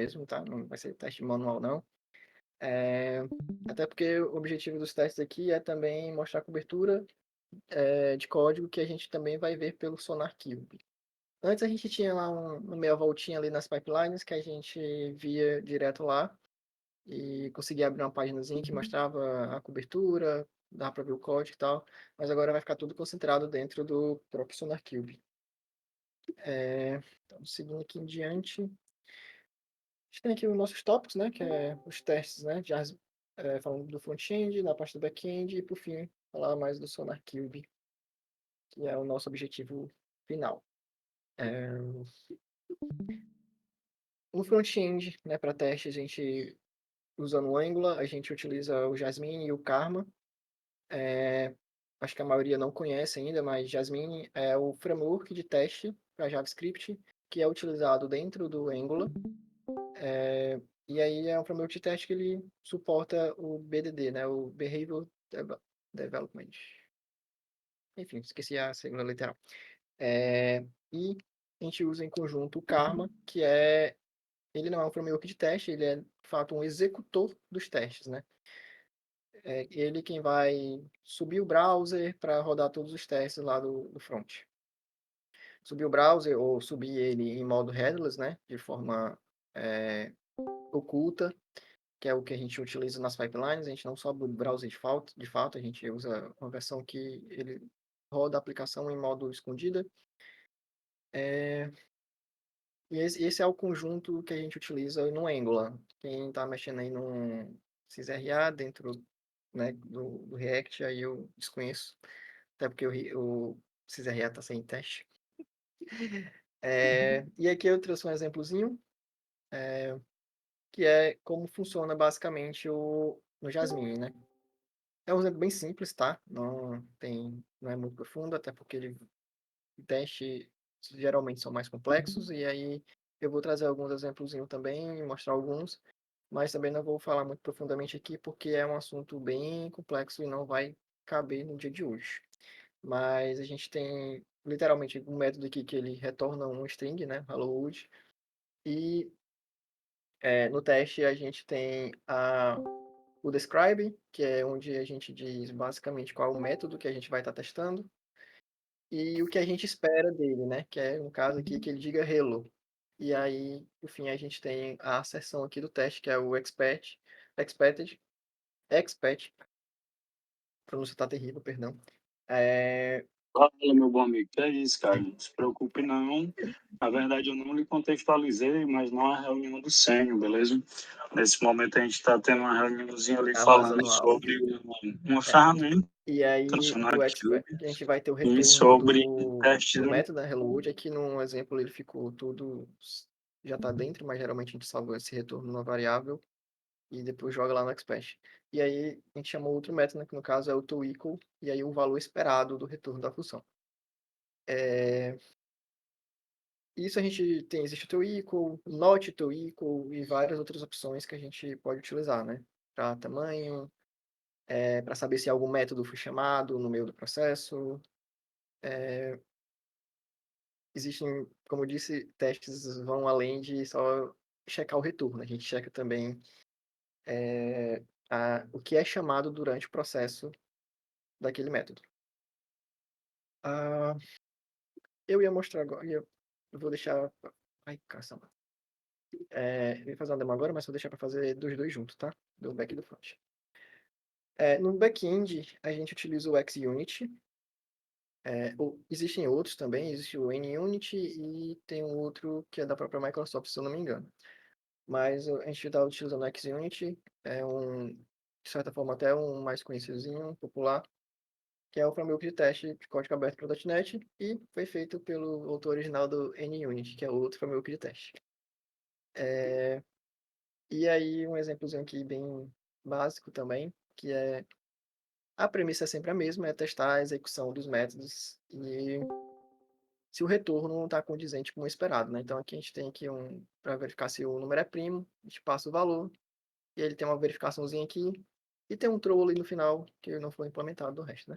mesmo, tá? Não vai ser teste manual, não. É, até porque o objetivo dos testes aqui é também mostrar a cobertura de código que a gente também vai ver pelo SonarQube. Antes a gente tinha lá uma meia voltinha ali nas pipelines que a gente via direto lá e conseguia abrir uma paginazinha que mostrava a cobertura, dá para ver o código e tal, mas agora vai ficar tudo concentrado dentro do próprio SonarQube. Então, seguindo aqui em diante, a gente tem aqui os nossos tópicos, né, que é os testes, né, já falando do front-end, da parte do back-end e, por fim, falar mais do SonarQube, que é o nosso objetivo final. É, no front-end, né, para teste, a gente, usando o Angular, a gente utiliza o Jasmine e o Karma. Acho que a maioria não conhece ainda, mas Jasmine é o framework de teste para JavaScript que é utilizado dentro do Angular. E aí é um framework de teste que ele suporta o BDD, né, o Development. Enfim, esqueci a sigla literal. E a gente usa em conjunto o Karma, que ele não é um framework de teste, ele é, de fato, um executor dos testes, né? É ele quem vai subir o browser para rodar todos os testes lá do front. Subir o browser ou subir ele em modo headless, né? De forma oculta, que é o que a gente utiliza nas pipelines. A gente não sobe o browser de fato, a gente usa uma versão que ele roda a aplicação em modo escondida. E esse é o conjunto que a gente utiliza no Angular. Quem está mexendo aí no XRA dentro, né, do React, aí eu desconheço, até porque o XRA está sem teste. E aqui eu trouxe um exemplozinho, que é como funciona basicamente no Jasmine, né? É um exemplo bem simples, tá? Não é muito profundo, até porque teste geralmente são mais complexos, e aí eu vou trazer alguns exemplos também, mostrar alguns, mas também não vou falar muito profundamente aqui, porque é um assunto bem complexo e não vai caber no dia de hoje. Mas a gente tem literalmente um método aqui que ele retorna um string, né, hello world, e no teste a gente tem o describe, que é onde a gente diz basicamente qual é o método que a gente vai estar testando, e o que a gente espera dele, né? Que é, no caso aqui, que ele diga hello. E aí, por fim, a gente tem a seção aqui do teste, que é o expect, a pronúncia tá terrível, perdão. É, Fala, meu bom amigo, que é isso, cara? Não se preocupe, não. Na verdade, eu não lhe contextualizei, mas não é a reunião do Sênior, beleza? Nesse momento, a gente está tendo uma reuniãozinha ali tá falando vazando áudio. sobre uma É. ferramenta E no aí, o expect, SonarQube a gente vai ter o e retorno sobre do testes. método, né, hello world. Aqui no exemplo ele ficou tudo, já tá dentro, mas geralmente a gente salva esse retorno numa variável e depois joga lá no expect. E aí a gente chamou outro método, né, que no caso é o toEqual, e aí o valor esperado do retorno da função. Isso a gente tem, existe o toEqual, not toEqual e várias outras opções que a gente pode utilizar, né? Para tamanho, para saber se algum método foi chamado no meio do processo. Existem, como eu disse, testes vão além de só checar o retorno. A gente checa também o que é chamado durante o processo daquele método. Ah, eu ia mostrar agora, eu vou deixar. Ai, caçamba. Eu ia fazer uma demo agora, mas vou deixar para fazer dos dois juntos, tá? Do back e do front. No back-end, a gente utiliza o XUnit. Existem outros também, existe o NUnit e tem um outro que é da própria Microsoft, se eu não me engano. Mas a gente está utilizando o XUnit, de certa forma até um mais conhecidozinho, popular, que é o framework de teste de código aberto para o .NET e foi feito pelo autor original do NUnit, que é outro framework de teste. E aí um exemplozinho aqui bem básico também, que é a premissa é sempre a mesma, é testar a execução dos métodos e se o retorno não está condizente com o esperado, né? Então aqui a gente tem aqui para verificar se o número é primo, a gente passa o valor, e ele tem uma verificaçãozinha aqui, e tem um throw ali no final, que não foi implementado do resto, né?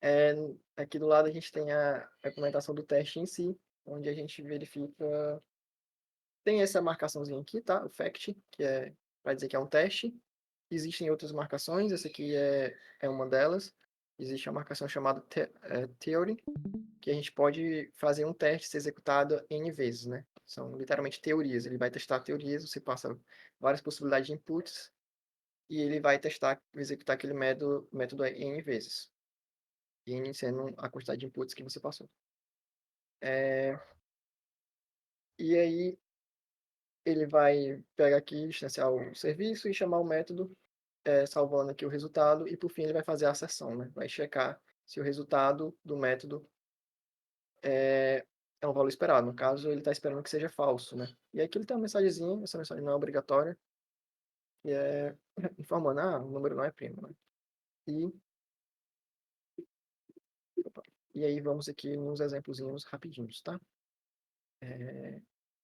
É, aqui do lado a gente tem a implementação do teste em si, onde a gente verifica Tem essa marcaçãozinha aqui, tá? O fact, que é para dizer que é um teste. Existem outras marcações, essa aqui é uma delas. Existe uma marcação chamada theory, que a gente pode fazer um teste ser executado N vezes, né? São literalmente teorias. Ele vai testar teorias, você passa várias possibilidades de inputs e ele vai testar, executar aquele método N vezes. N sendo a quantidade de inputs que você passou. E aí ele vai pegar aqui, instanciar o serviço e chamar o método, salvando aqui o resultado, e por fim ele vai fazer a acessão, né? Vai checar se o resultado do método é um valor esperado. No caso, ele está esperando que seja falso, né? E aqui ele tem uma mensagenzinha, essa mensagem não é obrigatória, e é informando, o número não é primo, né? E, opa, e aí vamos aqui nos exemplozinhos rapidinhos, tá?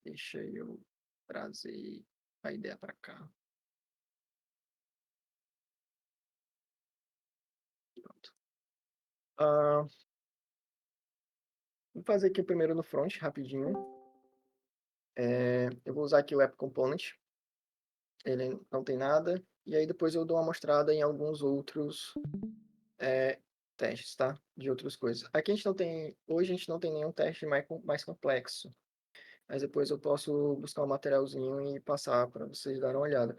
Deixa eu trazer a ideia para cá. Pronto. Vou fazer aqui primeiro no front, rapidinho. Eu vou usar aqui o App Component. Ele não tem nada. E aí depois eu dou uma mostrada em alguns outros testes, tá? De outras coisas. Aqui a gente não tem... Hoje a gente não tem nenhum teste mais complexo. Mas depois eu posso buscar um materialzinho e passar para vocês darem uma olhada.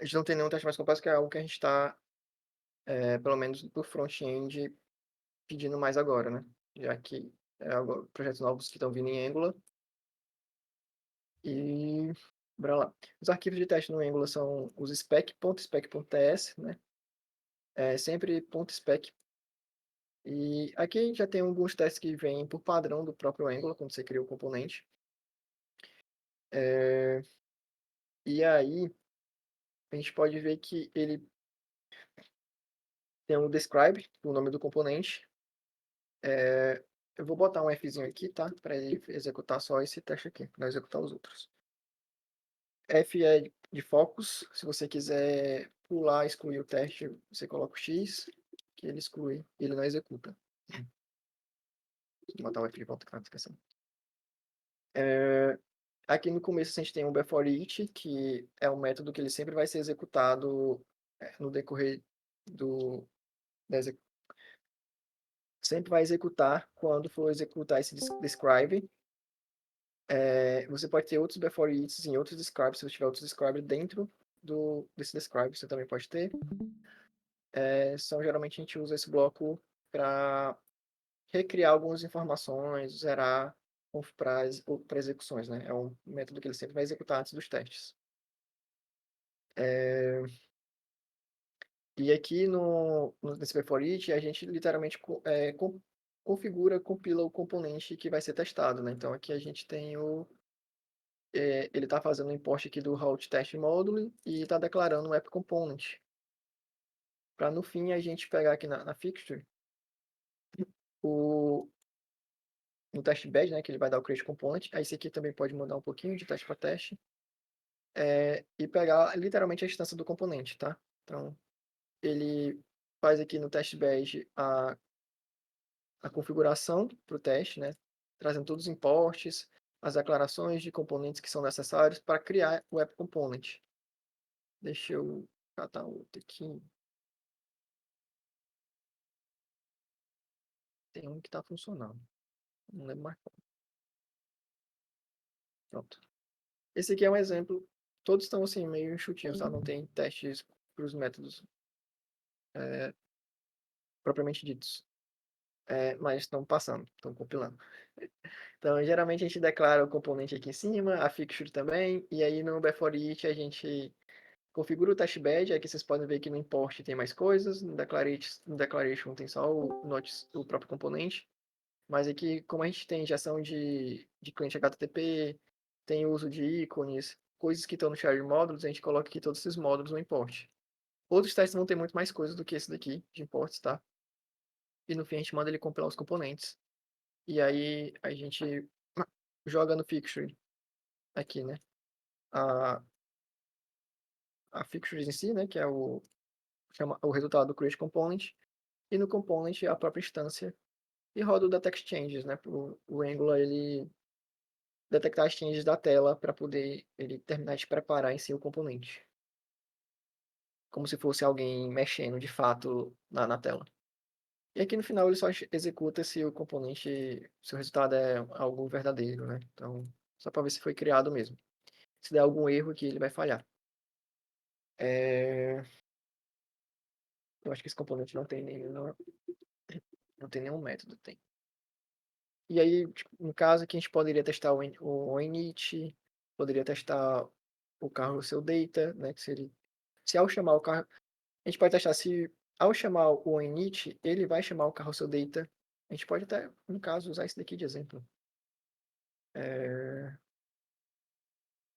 A gente não tem nenhum teste mais complexo, que é algo que a gente está, pelo menos do front-end, pedindo mais agora, né? Já que projetos novos que estão vindo em Angular. E bora lá. Os arquivos de teste no Angular são os spec.spec.ts, né? É sempre .spec. E aqui a gente já tem alguns testes que vêm por padrão do próprio Angular, quando você cria o componente. E aí a gente pode ver que ele tem um describe, o nome do componente. Eu vou botar um Fzinho aqui, tá? Para ele executar só esse teste aqui, não executar os outros. F é de focus. Se você quiser pular, excluir o teste, você coloca o X, que ele exclui, ele não executa. Vou botar o F de volta aqui na descrição. Aqui no começo a gente tem um before each, que é um método que ele sempre vai ser executado no decorrer do... da sempre vai executar quando for executar esse describe. Você pode ter outros before each em outros describes, se você tiver outros describe dentro desse describe, você também pode ter. Geralmente a gente usa esse bloco para recriar algumas informações, zerar para execuções, né? É um método que ele sempre vai executar antes dos testes. E aqui nesse before each, a gente literalmente configura, compila o componente que vai ser testado, né? Então aqui a gente tem ele está fazendo o import aqui do route test module e está declarando o app component. Para no fim a gente pegar aqui na fixture no test bed, né, que ele vai dar o create component. Aí esse aqui também pode mudar um pouquinho de teste para teste. E pegar literalmente a instância do componente, tá? Então, ele faz aqui no test bed a configuração para o teste, né? Trazendo todos os imports, as declarações de componentes que são necessários para criar o app component. Deixa eu catar outro aqui. Tem um que está funcionando. Não lembro mais qual. Pronto. Esse aqui é um exemplo. Todos estão assim, meio enxutinhos, tá? Não tem testes para os métodos propriamente ditos. Mas estão passando, estão compilando. Então, geralmente a gente declara o componente aqui em cima, a fixture também, e aí no before each a gente configura o test bed. Aqui vocês podem ver que no import tem mais coisas, no declaration tem só o próprio componente, mas aqui, como a gente tem injeção de cliente HTTP, tem uso de ícones, coisas que estão no shared modules, a gente coloca aqui todos esses módulos no import. Outros testes vão ter muito mais coisas do que esse daqui, de imports, tá? E no fim a gente manda ele compilar os componentes. E aí a gente joga no fixture aqui, né? A, a fixture em si, né? Que é o resultado do create component. E no component a própria instância. E roda o data exchanges, né? O Angular, ele detectar as changes da tela para poder ele terminar de preparar em si o componente. Como se fosse alguém mexendo de fato na tela. E aqui no final ele só executa se o componente, se o resultado é algo verdadeiro, né? Então, só para ver se foi criado mesmo. Se der algum erro aqui, ele vai falhar. Eu acho que esse componente não tem nenhum método, tem. E aí, tipo, no caso aqui, a gente poderia testar o init, poderia testar o carro seu data, né? Que seria, se ao chamar o carro, a gente pode testar se ao chamar o init, ele vai chamar o carro seu data. A gente pode até, no caso, usar esse daqui de exemplo.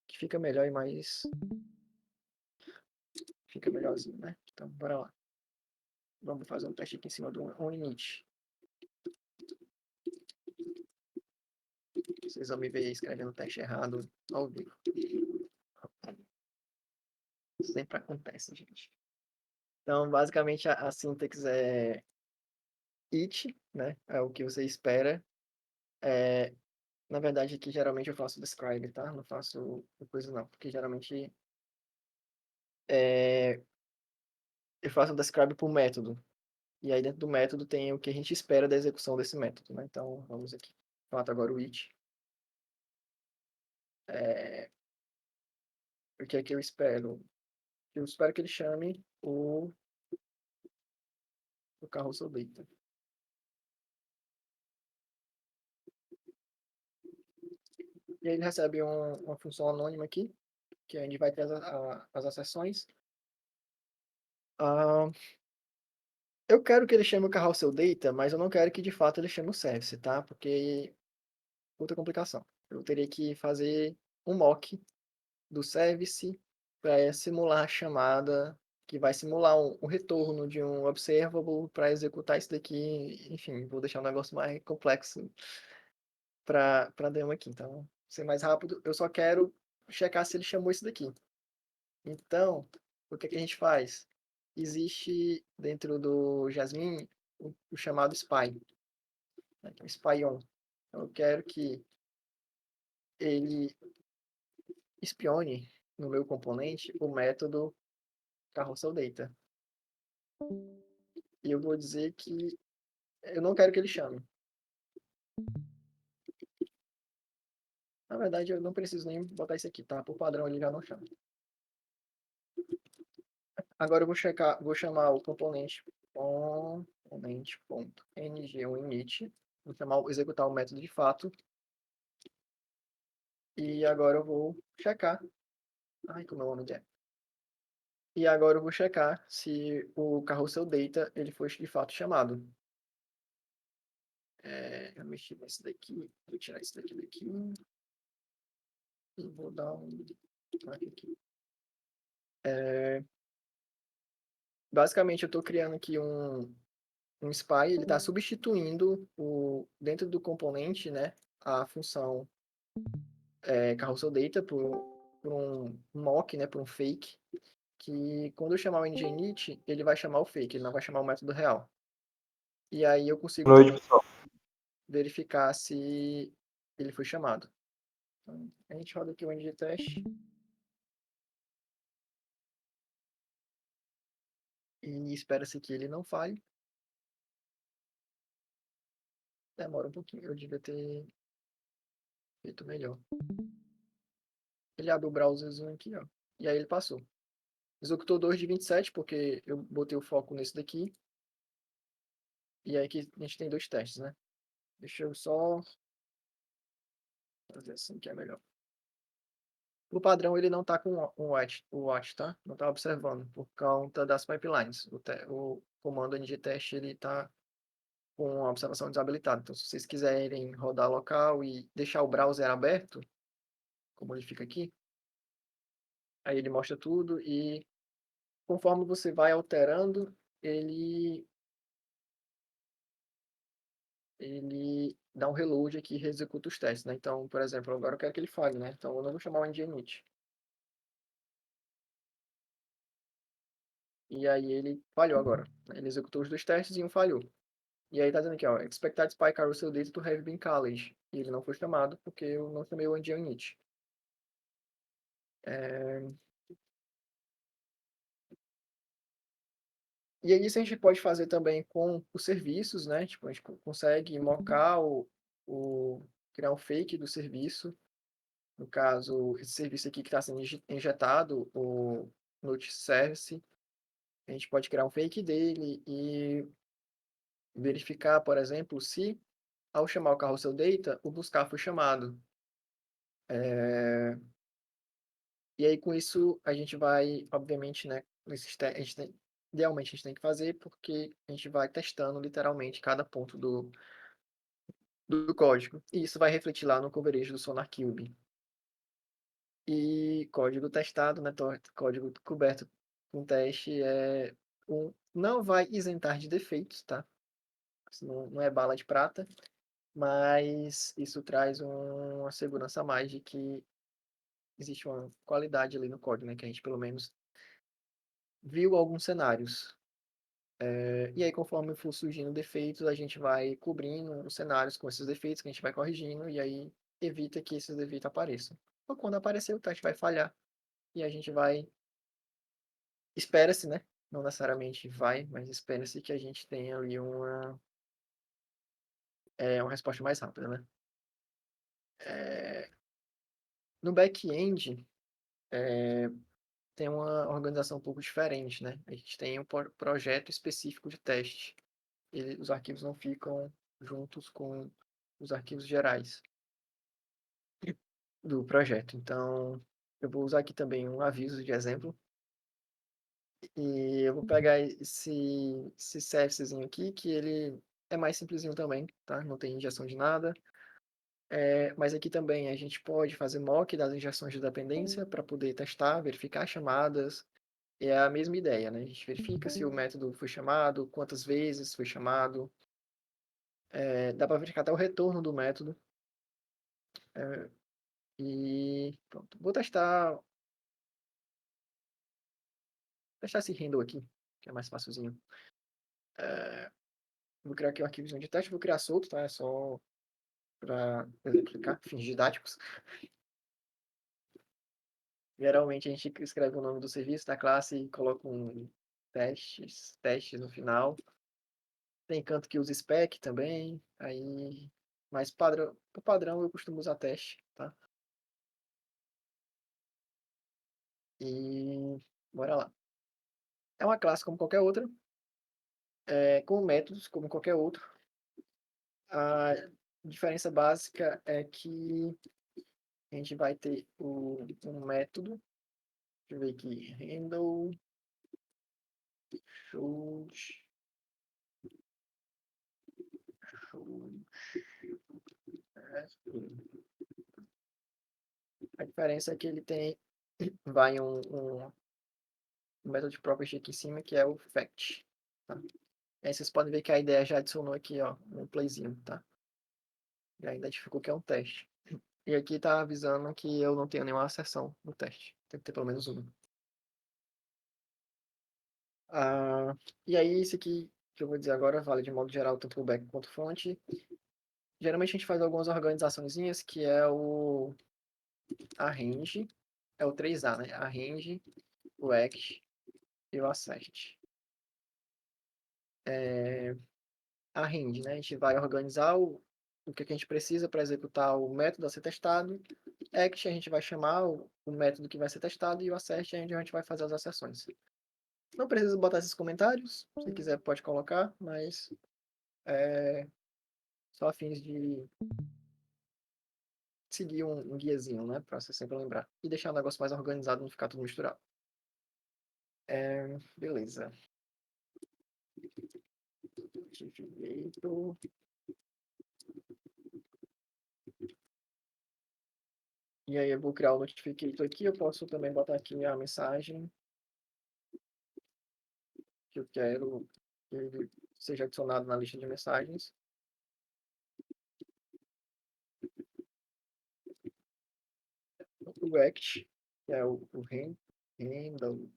Que fica melhor e mais. Fica melhorzinho, né? Então, bora lá. Vamos fazer um teste aqui em cima do init. Vocês vão me ver escrevendo o teste errado ao vivo. Sempre acontece, gente. Então, basicamente, a sintaxe é it, né? É o que você espera. É, na verdade, aqui geralmente eu faço describe, tá? Não faço coisa não, porque geralmente eu faço describe por método. E aí dentro do método tem o que a gente espera da execução desse método, né? Então, vamos aqui. Fato agora o it. O que é que eu espero? Eu espero que ele chame o carro data. E aí ele recebe uma função anônima aqui, que a gente vai ter as acessões. Ah, eu quero que ele chame o carro data, mas eu não quero que de fato ele chame o service, tá? Porque outra complicação. Eu teria que fazer um mock do service para simular a chamada, que vai simular um retorno de um observable para executar isso daqui. Enfim, vou deixar um negócio mais complexo para demo aqui. Então, ser mais rápido, eu só quero checar se ele chamou isso daqui. Então, o que é que a gente faz? Existe dentro do Jasmine o chamado spy, né, que é o spy on. Então, eu quero que ele espione no meu componente o método carrossel_data. E eu vou dizer que eu não quero que ele chame. Na verdade, eu não preciso nem botar isso aqui, tá? Por padrão, ele já não chama. Agora eu vou chamar o componente.ng, o init. Executar o método de fato. E agora eu vou checar. Ai, como é o nome dele? E agora eu vou checar se o carrossel data ele foi de fato chamado. Eu mexi nesse daqui. Vou tirar esse daqui. E vou dar um aqui. Basicamente, eu estou criando aqui um spy. Ele está substituindo dentro do componente, né, a função carrossel data por um mock, né, por um fake. Que quando eu chamar o nginit, ele vai chamar o fake, ele não vai chamar o método real. E aí eu consigo Boa noite, também pessoal. verificar se ele foi chamado. Então, a gente roda aqui o ngTest e espera-se que ele não falhe. Demora um pouquinho, eu devia ter feito melhor. Ele abre o browserzinho aqui, ó. E aí ele passou. Executou 2 de 27, porque eu botei o foco nesse daqui. E aí que a gente tem 2 testes, né? Deixa eu só fazer assim que é melhor. O padrão ele não está com o watch, tá? Não está observando por conta das pipelines. O comando ngTest ele está com a observação desabilitada. Então, se vocês quiserem rodar local e deixar o browser aberto, como ele fica aqui, aí ele mostra tudo e conforme você vai alterando, ele dá um reload aqui e reexecuta os testes, né? Então, por exemplo, agora eu quero que ele falhe, né? Então, eu não vou chamar o nginit. E aí ele falhou agora. Ele executou os 2 testes e um falhou. E aí tá dizendo aqui, ó, expected spy carousel data to have been called. e ele não foi chamado porque eu não chamei o endian init. E aí isso a gente pode fazer também com os serviços, né? Tipo, a gente consegue mocar criar um fake do serviço. No caso, esse serviço aqui que está sendo injetado, o Node Service, a gente pode criar um fake dele e verificar, por exemplo, se ao chamar o carrossel data, o buscar foi chamado. E aí, com isso, a gente vai, obviamente, né, idealmente a gente tem que fazer porque a gente vai testando literalmente cada ponto do código. E isso vai refletir lá no coverage do SonarQube. E código testado, né, código coberto com teste não vai isentar de defeitos, tá? Isso não é bala de prata, mas isso traz uma segurança a mais de que existe uma qualidade ali no código, né, que a gente pelo menos viu alguns cenários. E aí, conforme for surgindo defeitos, a gente vai cobrindo os cenários com esses defeitos que a gente vai corrigindo, e aí evita que esses defeitos apareçam. Ou quando aparecer, o teste vai falhar, e a gente vai. Espera-se, né? Não necessariamente vai, mas espera-se que a gente tenha ali uma resposta mais rápida, né? É, no back-end, tem uma organização um pouco diferente, né? A gente tem um projeto específico de teste. Os arquivos não ficam juntos com os arquivos gerais do projeto. Então, eu vou usar aqui também um aviso de exemplo. E eu vou pegar esse servicezinho aqui, que ele é mais simplesinho também, tá? Não tem injeção de nada. Mas aqui também a gente pode fazer mock das injeções de dependência para poder testar, verificar chamadas. É a mesma ideia, né? A gente verifica se o método foi chamado, quantas vezes foi chamado. Dá para verificar até o retorno do método. E pronto. Vou testar esse handle aqui, que é mais facilzinho. Vou criar aqui um arquivo de teste, vou criar solto, tá? É só para exemplificar, fins didáticos. Geralmente a gente escreve o nome do serviço da classe e coloca um testes no final. Tem canto que usa spec também, aí, mas por padrão eu costumo usar teste, tá? E bora lá. É uma classe como qualquer outra, com métodos como qualquer outro. A diferença básica é que a gente vai ter um método, deixa eu ver aqui, handle, shows, a diferença é que ele vai um método de property aqui em cima, que é o fact. Tá? E aí vocês podem ver que a ideia já adicionou aqui, ó, um playzinho, tá? E aí identificou que é um teste. E aqui tá avisando que eu não tenho nenhuma acessão no teste. Tem que ter pelo menos uma. E aí, esse aqui que eu vou dizer agora vale de modo geral tanto o back quanto o front. Geralmente a gente faz algumas organizaçõezinhas que é o arrange, é o 3A, né? Arrange, o act e o assert. Arrange, né? A gente vai organizar o que a gente precisa para executar o método a ser testado. Act, a gente vai chamar o método que vai ser testado e o assert é onde a gente vai fazer as acessões. Não precisa botar esses comentários, se quiser pode colocar, mas só a fins de seguir um guiazinho, né? Para você sempre lembrar. E deixar o negócio mais organizado, não ficar tudo misturado. Beleza. Direito. E aí eu vou criar o notificator aqui. Eu posso também botar aqui a mensagem que eu quero que ele seja adicionado na lista de mensagens. O act, que é o handle.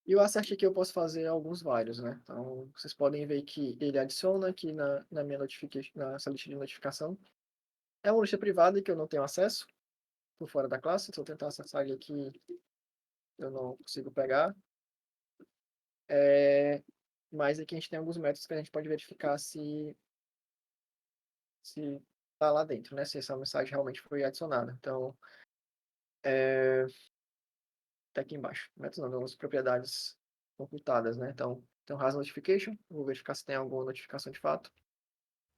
E o assert aqui eu posso fazer alguns vários, né? Então, vocês podem ver que ele adiciona aqui na minha notification, nessa lista de notificação. É uma lista privada que eu não tenho acesso por fora da classe. Se eu tentar acessar ele aqui, eu não consigo pegar. Mas aqui a gente tem alguns métodos que a gente pode verificar se tá lá dentro, né? Se essa mensagem realmente foi adicionada. Então, tá aqui embaixo. Métodos não, as propriedades computadas, né? Então, tem o RAS Notification, vou verificar se tem alguma notificação de fato.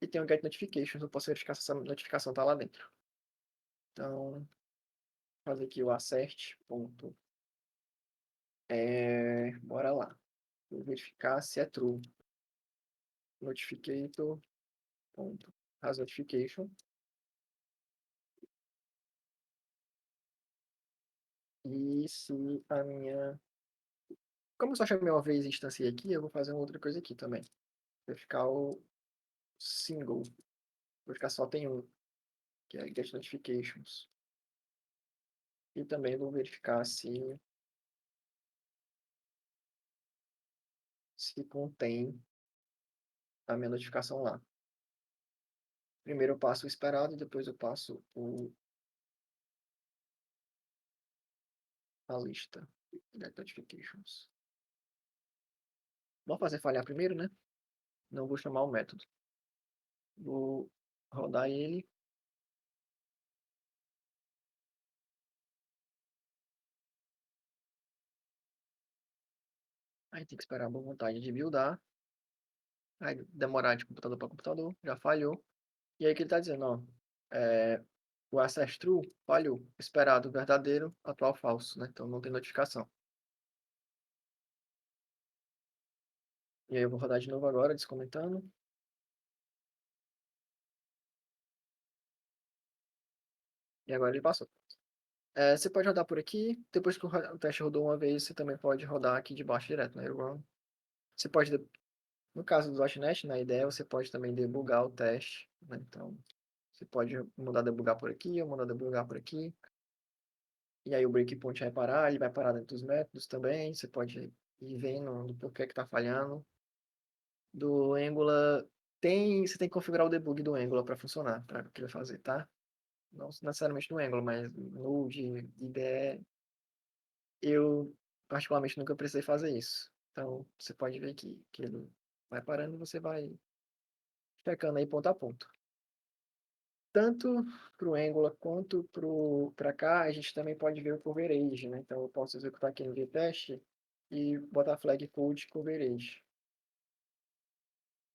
E tem o Get Notifications, eu posso verificar se essa notificação está lá dentro. Então, vou fazer aqui o assert. Ponto. Bora lá. Vou verificar se é true. Notificator. Ponto. RAS Notification. E se a minha... Como eu só chamei uma vez e instanciei aqui, eu vou fazer uma outra coisa aqui também. Verificar o single. Vou verificar só tem um, que é Get Notifications. E também vou verificar se contém a minha notificação lá. Primeiro eu passo o esperado, depois eu passo a lista Get Notifications. Vou fazer falhar primeiro, né? Não vou chamar o método. Vou rodar ele. Aí tem que esperar a boa vontade de buildar. Aí demorar de computador para computador. Já falhou. E aí que ele está dizendo, ó. O access true falhou. Esperado verdadeiro, atual falso, né? Então não tem notificação. E aí eu vou rodar de novo agora, descomentando. E agora ele passou. Você pode rodar por aqui. Depois que o teste rodou uma vez, você também pode rodar aqui de baixo direto, né? Você pode, no caso do .NET, na ideia, você pode também debugar o teste, né? Então, você pode mudar debugar por aqui, ou mudar debugar por aqui. E aí o breakpoint vai parar, ele vai parar dentro dos métodos também. Você pode ir vendo do porquê que está falhando. Do Angular, você tem que configurar o debug do Angular para funcionar, para o que ele vai fazer, tá? Não necessariamente no Angular, mas no Node, IDE, eu particularmente nunca precisei fazer isso. Então, você pode ver que ele vai parando e você vai checando aí ponto a ponto. Tanto para o Angular quanto para cá, a gente também pode ver o coverage, né? Então, eu posso executar aqui no VTest e botar flag code coverage.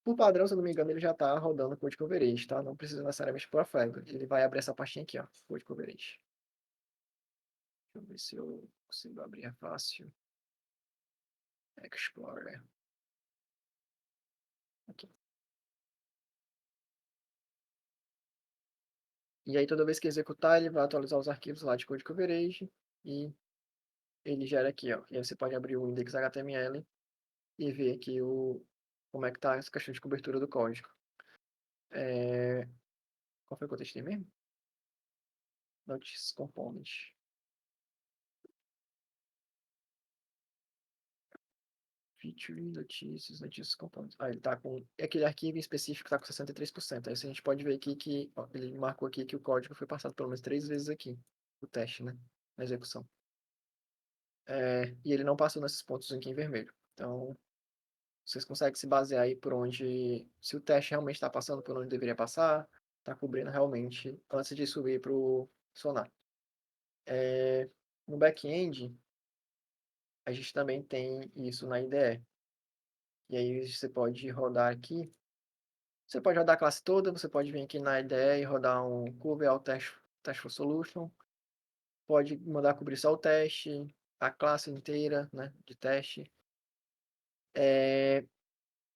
Por padrão, se eu não me engano, ele já está rodando code coverage, tá? Não precisa necessariamente pôr a flag. Ele vai abrir essa pastinha aqui, ó, code coverage. Deixa eu ver se eu consigo abrir fácil. Explorer. Aqui. E aí, toda vez que executar, ele vai atualizar os arquivos lá de code coverage e ele gera aqui, ó. E aí você pode abrir o index.html e ver aqui como é que tá essa questão de cobertura do código. Qual foi o que eu testei mesmo? Notice Component. Feature, notícias Component. Ele tá com... Aquele arquivo em específico tá com 63%. Aí a gente pode ver aqui que... Ó, ele marcou aqui que o código foi passado pelo menos 3 vezes aqui. O teste, né? Na execução. E ele não passou nesses pontos aqui em vermelho. Então, vocês conseguem se basear aí por onde, se o teste realmente está passando por onde deveria passar, está cobrindo realmente antes de subir para o Sonar. No back-end, a gente também tem isso na IDE. E aí você pode rodar aqui. Você pode rodar a classe toda, você pode vir aqui na IDE e rodar um curl test for solution. Pode mandar cobrir só o teste, a classe inteira, né, de teste.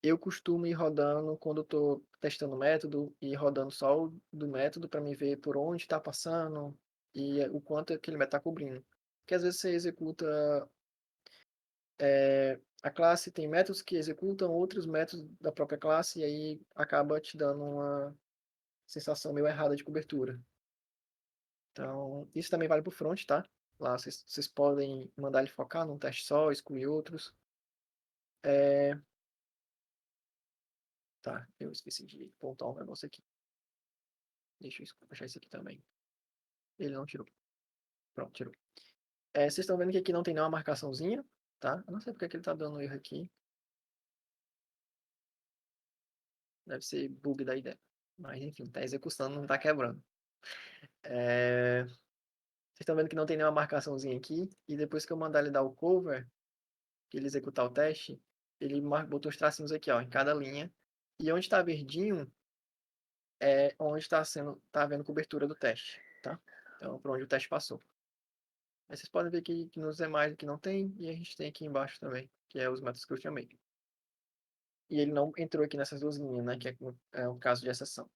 Eu costumo ir rodando quando estou testando o método e rodando só o do método para me ver por onde está passando e o quanto aquele método está cobrindo. Porque às vezes você executa a classe, tem métodos que executam outros métodos da própria classe e aí acaba te dando uma sensação meio errada de cobertura. Então, isso também vale para o front, tá? Lá vocês podem mandar ele focar num teste só, excluir outros. É, tá, eu esqueci de pontuar um negócio aqui. Deixa eu achar isso aqui também. Ele não tirou. Pronto, tirou. Vocês estão vendo que aqui não tem nenhuma marcaçãozinha, tá? Eu não sei porque que ele tá dando erro aqui. Deve ser bug da ideia. Mas enfim, tá executando, não tá quebrando. Vocês estão vendo que não tem nenhuma marcaçãozinha aqui. E depois que eu mandar ele dar o cover, que ele executar o teste, ele botou os tracinhos aqui, ó, em cada linha. E onde está verdinho é onde tá havendo cobertura do teste, tá? Então, por onde o teste passou. Aí vocês podem ver que nos demais aqui não tem, e a gente tem aqui embaixo também, que é os métodos que eu chamei. E ele não entrou aqui nessas duas linhas, né, que é o caso de exceção.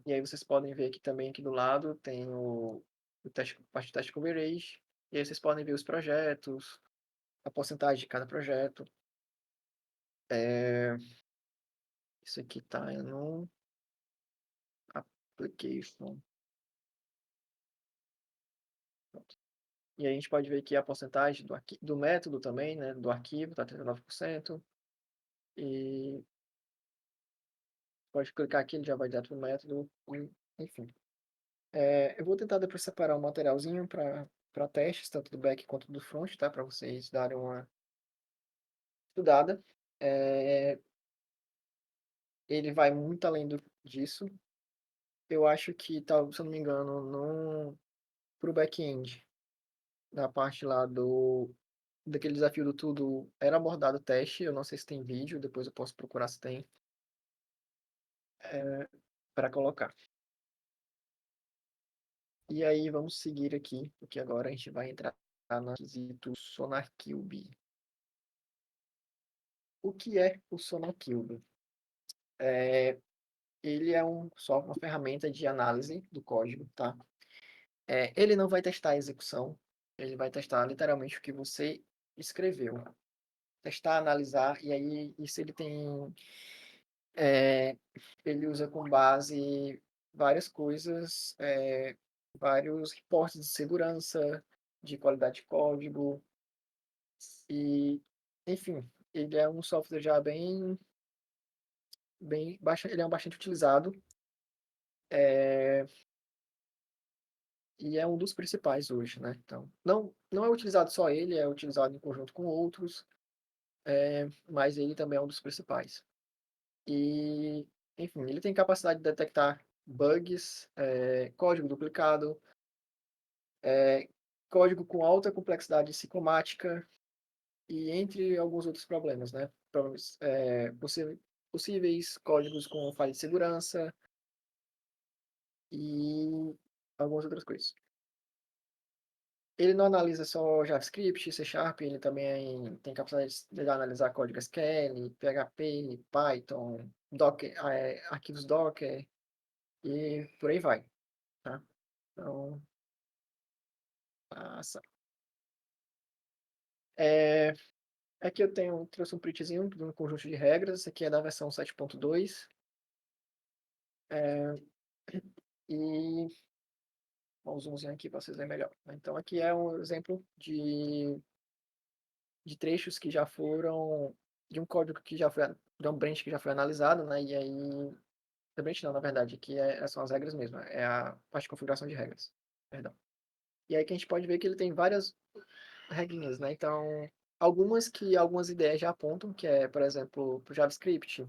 E aí vocês podem ver aqui também, aqui do lado, tem o teste, parte do teste coverage, e aí vocês podem ver os projetos, a porcentagem de cada projeto. Isso aqui está no application. Pronto. E aí a gente pode ver aqui a porcentagem do método também, né, do arquivo, está 39%. E pode clicar aqui, ele já vai direto para o método, enfim. Eu vou tentar depois separar um materialzinho para testes, tanto do back quanto do front, tá? Para vocês darem uma estudada. É, ele vai muito além disso. Eu acho que, tá, se eu não me engano, para o back-end, na parte lá daquele desafio do tudo, era abordado o teste. Eu não sei se tem vídeo, depois eu posso procurar se tem, para colocar. E aí vamos seguir aqui, porque agora a gente vai entrar no quesito SonarQube. O que é o SonarQube? Ele é só uma ferramenta de análise do código, tá? Ele não vai testar a execução, ele vai testar literalmente o que você escreveu. Testar, analisar, e aí isso ele tem. Ele usa com base várias coisas, vários reportes de segurança, de qualidade de código, e, enfim, ele é um software já ele é bastante utilizado, é, e é um dos principais hoje, né? Então, não é utilizado só ele, é utilizado em conjunto com outros, mas ele também é um dos principais. E, enfim, ele tem capacidade de detectar bugs, código duplicado, código com alta complexidade ciclomática e entre alguns outros problemas, né? Problemas, possíveis códigos com falha de segurança e algumas outras coisas. Ele não analisa só JavaScript, C Sharp, ele também tem capacidade de analisar código SQL, PHP, Python, Docker, arquivos Docker e por aí vai, tá? Então, passa. Aqui eu trouxe um printzinho de um conjunto de regras, esse aqui é da versão 7.2, e vamos zoomzinho aqui para vocês verem melhor, né? Então aqui é um exemplo de trechos que já foram, de um código que já foi, de um branch que já foi analisado, né? E aí, branch não, na verdade, aqui são as regras mesmo, é a parte de configuração de regras, perdão. E aí que a gente pode ver que ele tem várias regrinhas, né? Então, algumas ideias já apontam, que é, por exemplo, para o JavaScript,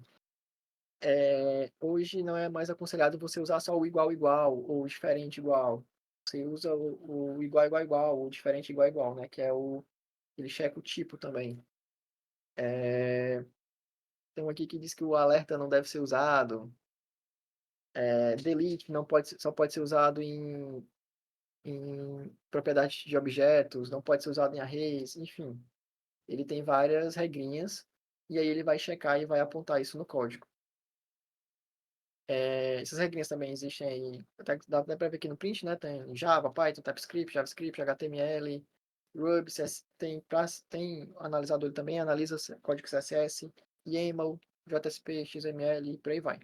hoje não é mais aconselhado você usar só o igual igual ou o diferente igual. Você usa o igual igual igual, ou diferente igual igual, né? Que é ele checa o tipo também. Tem um aqui que diz que o alerta não deve ser usado. Delete não pode, só pode ser usado em propriedades de objetos, não pode ser usado em arrays, enfim. Ele tem várias regrinhas e aí ele vai checar e vai apontar isso no código. Essas regrinhas também existem aí, até dá para ver aqui no print, né? Tem Java, Python, TypeScript, JavaScript, HTML, Ruby, tem analisador também, analisa código CSS, YAML, JSP, XML e por aí vai.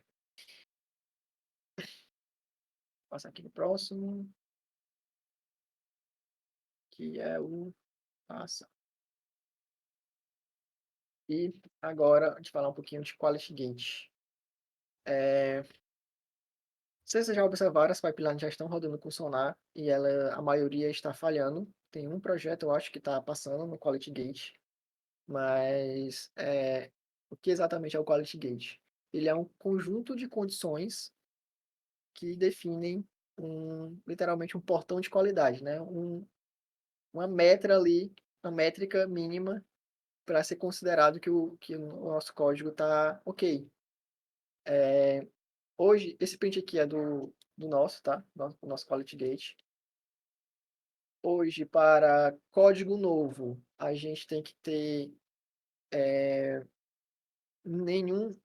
Vou passar aqui no próximo. que é o passa. E agora, a gente falar um pouquinho de Quality Gate. Vocês já observaram, as pipelines já estão rodando com Sonar e a maioria está falhando. Tem um projeto, eu acho, que está passando no Quality Gate, mas o que exatamente é o Quality Gate? Ele é um conjunto de condições que definem literalmente um portão de qualidade, né? Uma métrica ali, uma métrica mínima para ser considerado que o nosso código está ok. Hoje, esse print aqui é do nosso, tá? Do nosso Quality Gate. Hoje, para código novo, a gente tem que ter nenhum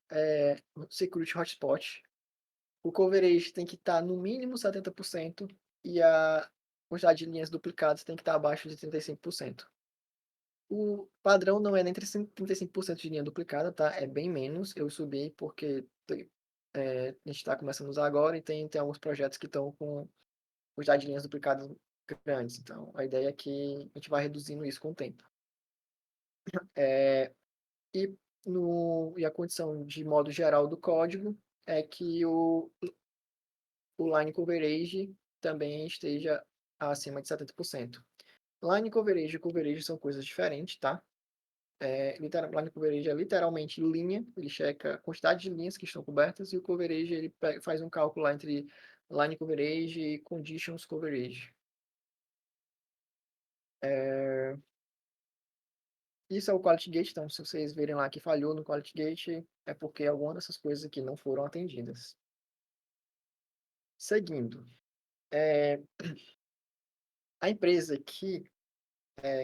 security hotspot. O coverage tem que estar no mínimo 70% e a quantidade de linhas duplicadas tem que estar abaixo de 35%. O padrão não é nem 35% de linha duplicada, tá? É bem menos. Eu subi porque a gente está começando a usar agora e tem alguns projetos que estão com quantidade de linhas duplicadas grandes. Então, a ideia é que a gente vai reduzindo isso com o tempo. E, e a condição de modo geral do código é que o line coverage também esteja acima de 70%. Line coverage e coverage são coisas diferentes, tá? Line coverage é literalmente linha, ele checa a quantidade de linhas que estão cobertas, e o coverage ele faz um cálculo lá entre line coverage e conditions coverage. Isso é o Quality Gate, então se vocês verem lá que falhou no Quality Gate, é porque alguma dessas coisas aqui não foram atendidas. Seguindo, a empresa que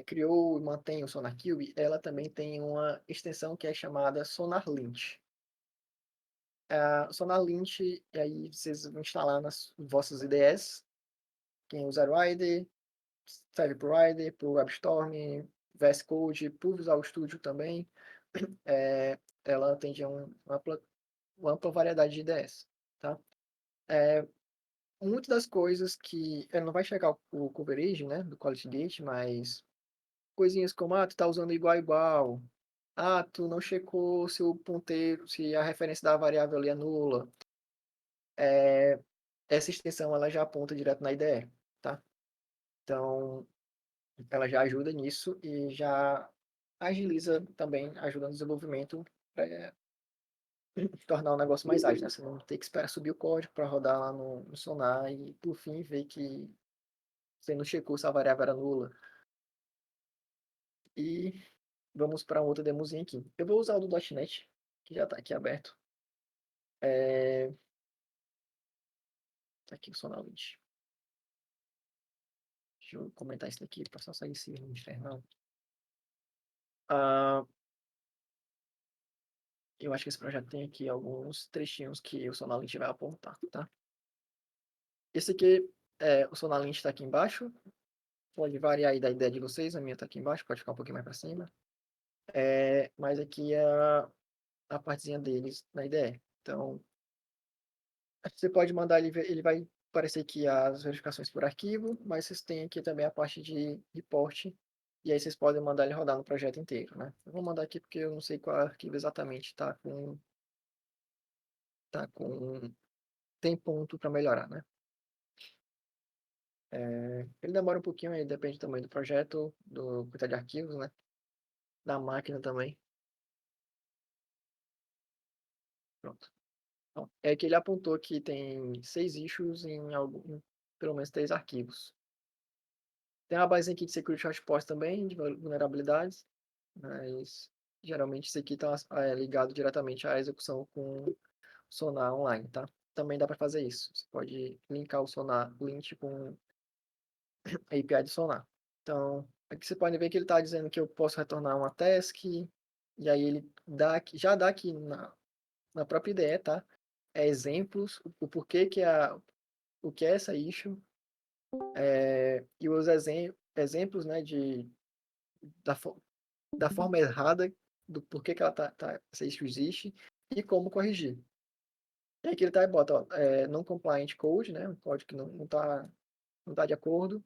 criou e mantém o SonarQube, ela também tem uma extensão que é chamada SonarLint. A SonarLint, e aí vocês vão instalar nas vossas IDEs, quem usar o IDE, serve para o IDE, para o WebStorm, VS Code, para o Visual Studio também. Ela atende a uma ampla variedade de IDEs, tá? Muitas das coisas que ela não vai checar o coverage, né, do Quality Gate, mas coisinhas como, tu tá usando igual igual, tu não checou se o ponteiro, se a referência da variável ali é nula. Essa extensão ela já aponta direto na IDE, tá? Então, ela já ajuda nisso e já agiliza também, ajuda no desenvolvimento para tornar o negócio mais ágil, né? Você não tem que esperar subir o código para rodar lá no Sonar e, por fim, ver que você não checou se a variável era nula. E vamos para outra demozinha aqui. Eu vou usar o do .NET, que já está aqui aberto. Tá aqui o SonarLint. Deixa eu comentar isso daqui para só sair esse infernal. Eu acho que esse projeto tem aqui alguns trechinhos que o SonarLint vai apontar, tá? Esse aqui, o SonarLint está aqui embaixo. Pode variar aí da ideia de vocês. A minha está aqui embaixo, pode ficar um pouquinho mais para cima. Mas aqui é a partezinha deles na IDE. Então, você pode mandar ele vai aparecer aqui as verificações por arquivo, mas vocês têm aqui também a parte de report, e aí vocês podem mandar ele rodar no projeto inteiro, né? Eu vou mandar aqui porque eu não sei qual arquivo exatamente tá com tem ponto para melhorar, né? Ele demora um pouquinho, aí depende do tamanho do projeto, do quantidade de arquivos, né? Da máquina também. Pronto. Então, é que ele apontou que tem 6 issues em pelo menos 3 arquivos. Tem uma base aqui de security hotspot também, de vulnerabilidades, mas geralmente isso aqui está ligado diretamente à execução com Sonar online, tá? Também dá para fazer isso. Você pode linkar o Sonar Lint com a API de Sonar. Então, aqui você pode ver que ele está dizendo que eu posso retornar uma task, e aí ele já dá aqui na própria IDE, tá? Exemplos, o porquê o que é essa issue, e os exemplos, né, da, da forma errada do porquê que essa issue existe e como corrigir. E aqui ele tá e bota, ó, non-compliant code, né, um código que não tá de acordo,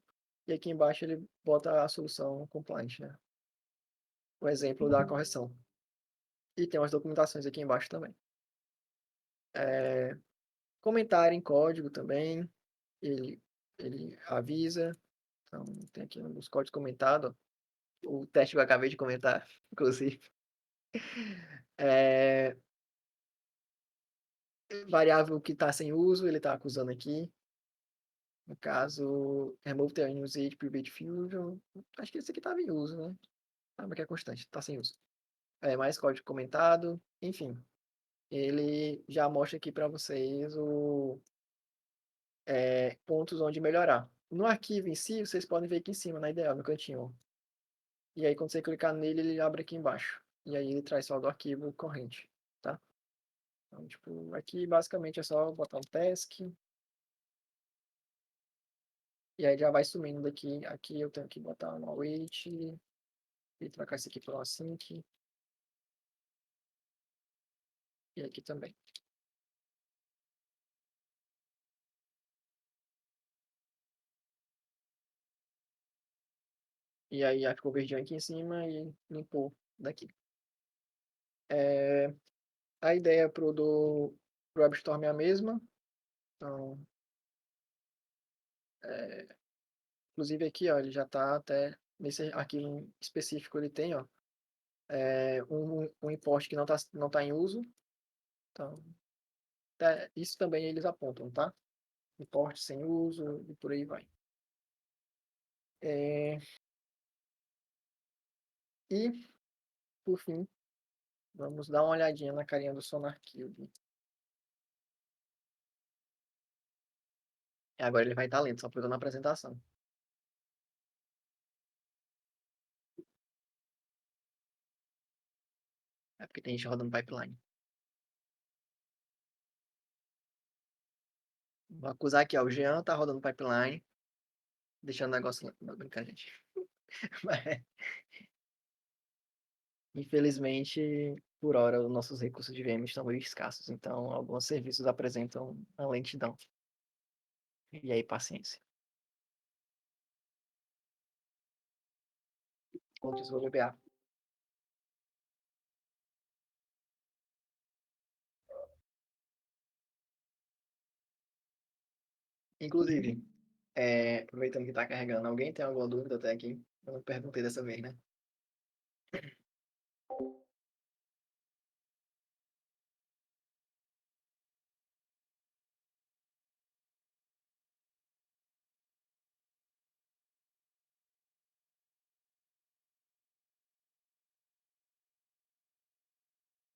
e aqui embaixo ele bota a solução compliant, né? O exemplo da correção. E tem umas documentações aqui embaixo também. Comentário em código também, ele, ele avisa. Então, tem aqui os códigos comentados, o teste que eu acabei de comentar, inclusive. É, variável que está sem uso, ele está acusando aqui. No caso, remove the unused private fusion. Acho que esse aqui estava em uso, né? Ah, mas que é constante, está sem uso. Mais código comentado, enfim. Ele já mostra aqui para vocês pontos onde melhorar. No arquivo em si, vocês podem ver aqui em cima, na ideal, no cantinho. E aí, quando você clicar nele, ele abre aqui embaixo. E aí ele traz só do arquivo corrente, tá? Então, tipo, aqui basicamente é só botar um task. E aí já vai sumindo daqui. Aqui eu tenho que botar um await. E trocar isso aqui por um async. E aqui também. E aí já ficou verdinho aqui em cima e limpou daqui. A ideia pro WebStorm é a mesma. Então, inclusive aqui, ó, ele já está até nesse arquivo específico, ele tem, ó, um import que não tá em uso. Então, isso também eles apontam, tá? Import sem uso e por aí vai. E, por fim, vamos dar uma olhadinha na carinha do SonarQube. E agora ele vai estar lento, só porque eu tô na apresentação. É porque tem gente rodando pipeline. Vou acusar aqui, ó. O Jean tá rodando pipeline. Deixando o negócio lento. Não, brincadeira, gente. Mas, infelizmente, por hora, os nossos recursos de VM estão meio escassos. Então, alguns serviços apresentam a lentidão. E aí, paciência. Outros vou VBA. Inclusive, aproveitando que está carregando, alguém tem alguma dúvida até aqui? Eu não perguntei dessa vez, né?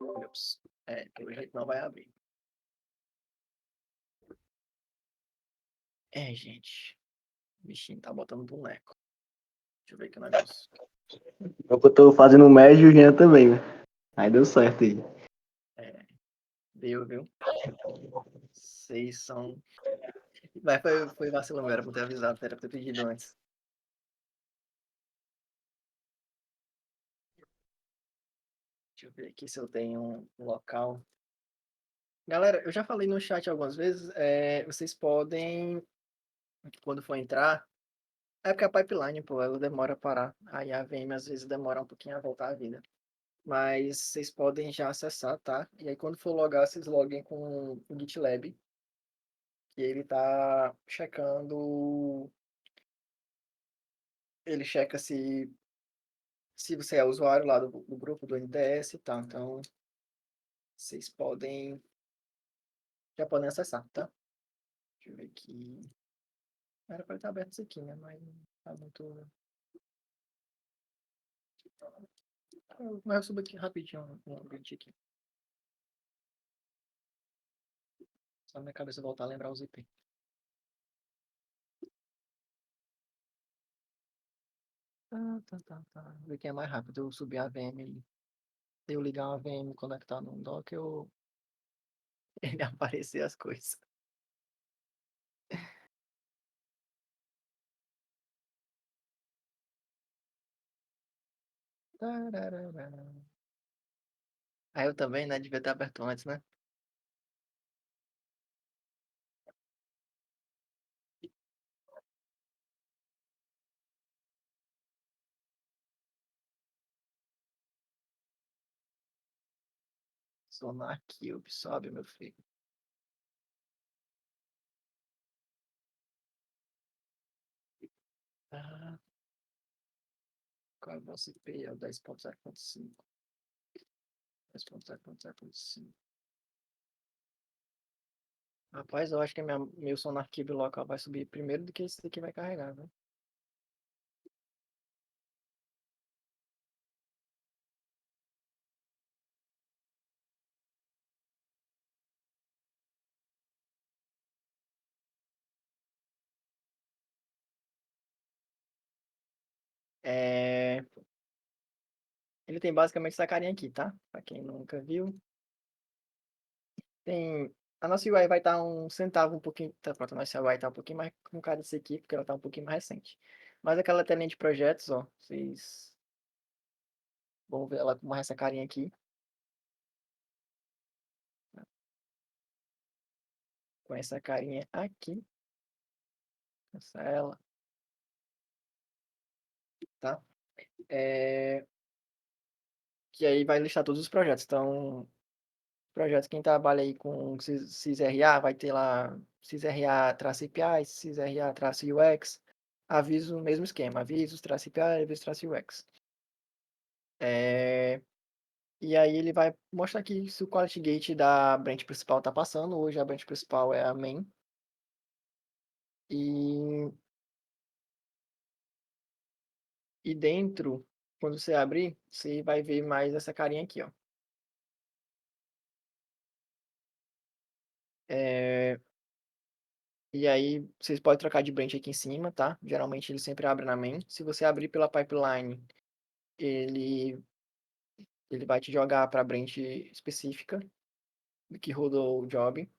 Ups. Pelo jeito não vai abrir. Gente. O bichinho tá botando boneco. Deixa eu ver aqui o negócio. Eu tô fazendo o médio e o Jean também, né? Aí deu certo aí. Deu, viu? Vocês são. Mas foi vacilo, era pra ter avisado, era pra ter pedido antes. Deixa eu ver aqui se eu tenho um local. Galera, eu já falei no chat algumas vezes, vocês podem, quando for entrar, é porque a pipeline, pô, ela demora a parar. Aí a VM às vezes demora um pouquinho a voltar à vida. Mas vocês podem já acessar, tá? E aí quando for logar, vocês loguem com o GitLab, que ele tá checando. Ele checa se você é usuário lá do grupo do NDS e tal. Então, vocês já podem acessar, tá? Deixa eu ver aqui. Era para estar aberto isso aqui, né? Mas não tá muito. Mas eu subo aqui rapidinho um ambiente aqui. Só minha cabeça voltar a lembrar os IP. Tá. Ver quem é mais rápido. Eu subir a VM e eu ligar uma VM e conectar num dock, ele aparecer as coisas. Tararara. Aí eu também, né? Devia ter aberto antes, né? Sonar Cube, sobe, meu filho. Ah, qual é o nosso IP? É o 10.0.5. 10.0.0.5. Rapaz, eu acho que meu Sonar Cube local vai subir primeiro do que esse daqui vai carregar, né? É... Ele tem basicamente essa carinha aqui, tá? Pra quem nunca viu. Tem... A nossa UI vai estar um centavo um pouquinho... Tá, pronto, a nossa UI tá um pouquinho mais com cara disso aqui, porque ela tá um pouquinho mais recente. Mas aquela telinha de projetos, ó, vocês vão ver ela com essa carinha aqui. Com essa carinha aqui. Essa é ela, tá? É... Que aí vai listar todos os projetos. Então, projetos, quem trabalha aí com SysRA, vai ter lá SysRA-API, SysRA-UX, aviso, mesmo esquema, avisos, API, avisos, UX. E aí ele vai mostrar aqui se o Quality Gate da branch principal está passando. Hoje a branch principal é a main. E, e dentro, quando você abrir, você vai ver mais essa carinha aqui, ó. É, E aí, vocês podem trocar de branch aqui em cima, tá? Geralmente ele sempre abre na main. Se você abrir pela pipeline, ele, ele vai te jogar para a branch específica que rodou o job.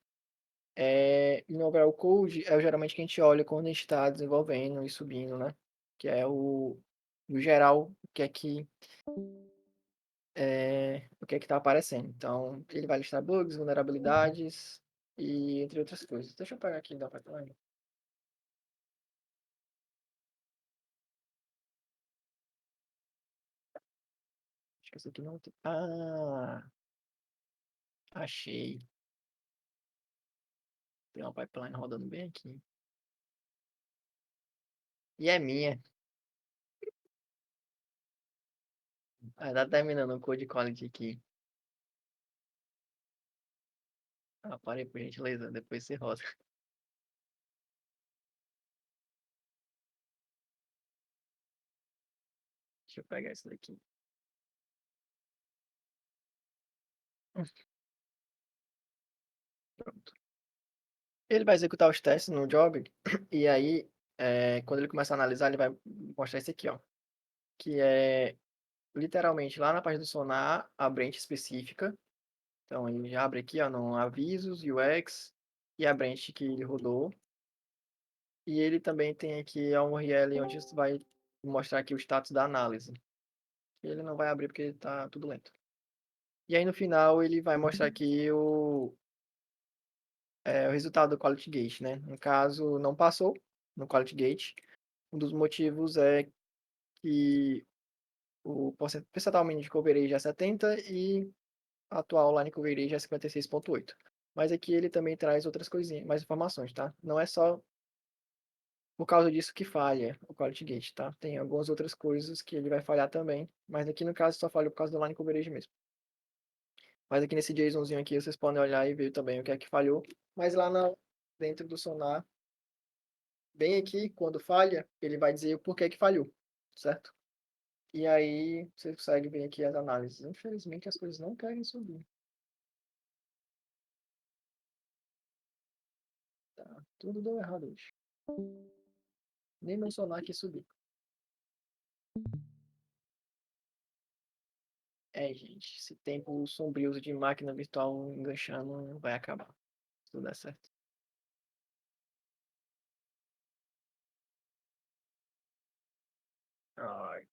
E no overall code é geralmente que a gente olha quando a gente está desenvolvendo e subindo, né? Que é no geral, o que é que tá aparecendo. Então, ele vai listar bugs, vulnerabilidades e entre outras coisas. Deixa eu pegar aqui da pipeline. Acho que esse aqui não tem. Ah, achei. Tem uma pipeline rodando bem aqui. E é minha. Ah, tá terminando o code quality aqui. Ah, parei por gentileza, depois você roda. Deixa eu pegar isso daqui. Pronto. Ele vai executar os testes no job, e aí, quando ele começar a analisar, ele vai mostrar isso aqui, ó. Que é literalmente lá na parte do sonar, a branch específica. Então, ele já abre aqui, ó, no avisos, UX, e a branch que ele rodou. E ele também tem aqui a URL onde você vai mostrar aqui o status da análise. Ele não vai abrir porque tá tudo lento. E aí no final ele vai mostrar aqui o resultado do Quality Gate, né? No caso, não passou no Quality Gate. Um dos motivos é que o percentual mínimo de coverage é 70 e a atual line coverage é 56,8. Mas aqui ele também traz outras coisinhas, mais informações, tá? Não é só por causa disso que falha o Quality Gate, tá? Tem algumas outras coisas que ele vai falhar também, mas aqui no caso só falha por causa do line coverage mesmo. Mas aqui nesse JSONzinho aqui vocês podem olhar e ver também o que é que falhou. Mas lá dentro do Sonar, bem aqui, quando falha, ele vai dizer o porquê que falhou, certo? E aí você consegue ver aqui as análises. Infelizmente as coisas não querem subir. Tá? Tudo deu errado hoje. Nem meu Sonar quis subir. Gente, esse tempo sombrio de máquina virtual enganchando vai acabar. Se tudo der certo. Ai.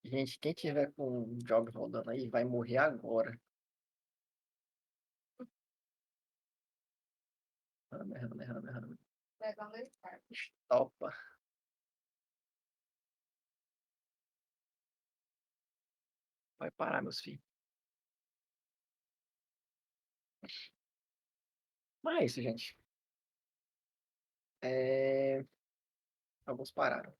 Gente, quem tiver com o job rodando aí vai morrer agora. Rame. Opa. Vai parar, meus filhos. Mas é isso, gente. Alguns pararam.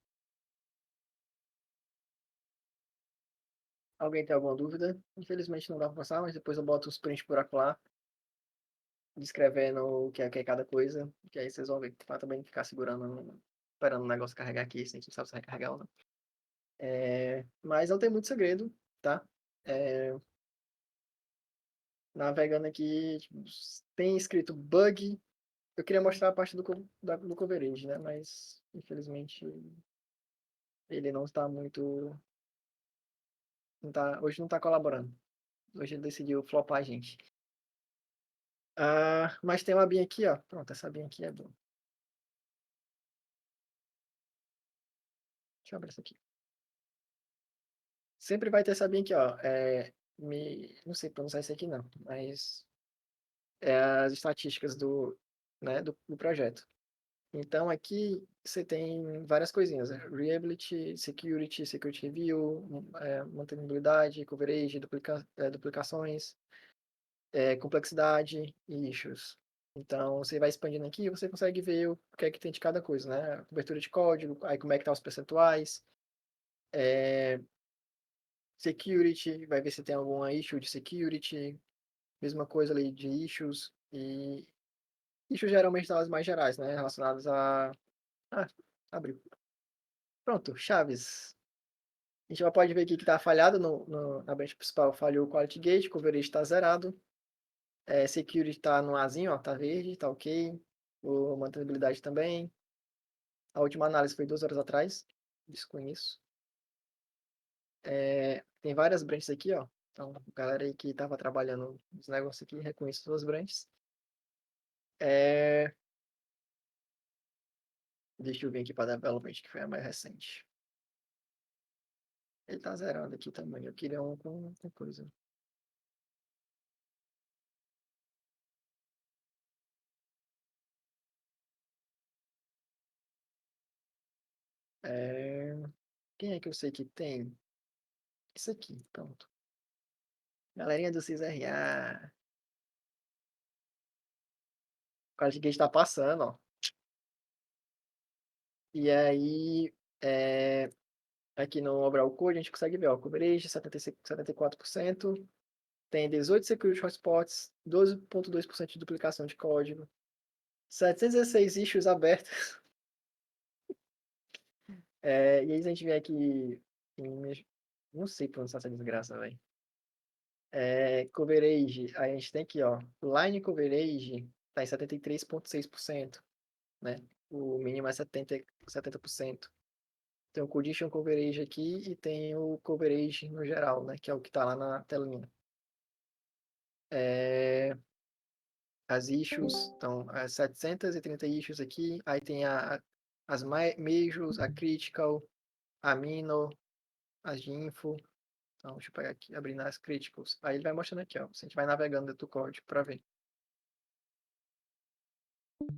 Alguém tem alguma dúvida? Infelizmente não dá pra passar, mas depois eu boto os prints por lá, descrevendo o que é cada coisa, que aí vocês vão ver. Pra também ficar segurando, esperando o negócio carregar aqui, se a gente não sabe se vai carregar ou não. Mas não tem muito segredo, tá? É, navegando aqui, tipo, tem escrito bug. Eu queria mostrar a parte do coverage, né? Mas, infelizmente, ele não está muito... hoje não está colaborando. Hoje ele decidiu flopar a gente. Mas tem uma abinha aqui, ó. Pronto, essa abinha aqui é boa. Deixa eu abrir essa aqui. Sempre vai ter essa abinha aqui, ó. Não sei pronunciar isso aqui não, mas é as estatísticas né, do projeto. Então aqui você tem várias coisinhas, né? Reliability, Security Review, mantenibilidade, coverage, duplicações, complexidade e issues. Então você vai expandindo aqui e você consegue ver o que é que tem de cada coisa, né? Cobertura de código, aí como é que tá os percentuais, security, vai ver se tem alguma issue de security, mesma coisa ali de issues, e issues geralmente são as mais gerais, né? Relacionadas a... Ah, abriu. Pronto, chaves. A gente já pode ver aqui que está falhado na branch principal, falhou o Quality Gate, coverage está zerado, Security está no Azinho, ó, tá verde, tá ok, o mantenibilidade também. A última análise foi 2 horas atrás, isso com isso. Tem várias branches aqui, ó. Então, galera aí que estava trabalhando nos negócios aqui, reconheço suas branches. Deixa eu vir aqui para Development, que foi a mais recente. Ele tá zerando aqui também. Eu queria um com coisa. Quem é que eu sei que tem? Isso aqui, pronto. Galerinha do CISRA. O Quality Gate tá passando, ó. E aí, aqui no Overall Code, a gente consegue ver, ó, coverage 74%, tem 18 security hotspots, 12,2% de duplicação de código, 716 issues abertos. E aí a gente vê aqui, não sei pronunciar essa desgraça, velho. Coverage, a gente tem aqui, ó, line coverage tá em 73,6%, né? O mínimo é 70%. Tem o condition coverage aqui e tem o coverage no geral, né? Que é o que está lá na telinha. As issues, então, as 730 issues aqui. Aí tem as majors, a critical, a minor, as de info. Então, deixa eu pegar aqui, abrir nas criticals. Aí ele vai mostrando aqui, ó. Se a gente vai navegando dentro do código para ver.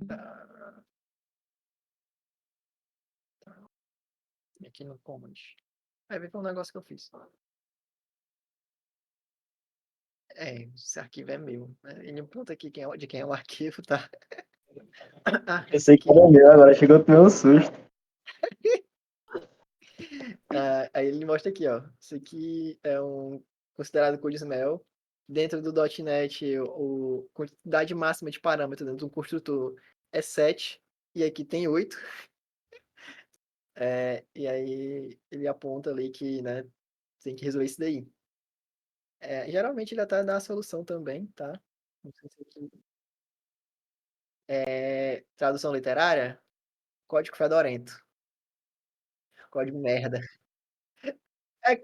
Tá, tá. Aqui no command. Aí vem para um negócio que eu fiz. Esse arquivo é meu, né? Ele não conta aqui de quem é o arquivo, tá? Eu sei que era meu, agora chegou o meu susto. Aí ele mostra aqui, ó. Isso aqui é considerado code smell. Dentro do .NET, quantidade máxima de parâmetros dentro de um construtor é 7. E aqui tem 8. E aí ele aponta ali que, né, tem que resolver isso daí. Geralmente ele até dá a solução também, tá? Não sei se aqui... tradução literária, código fedorento. Código merda. É,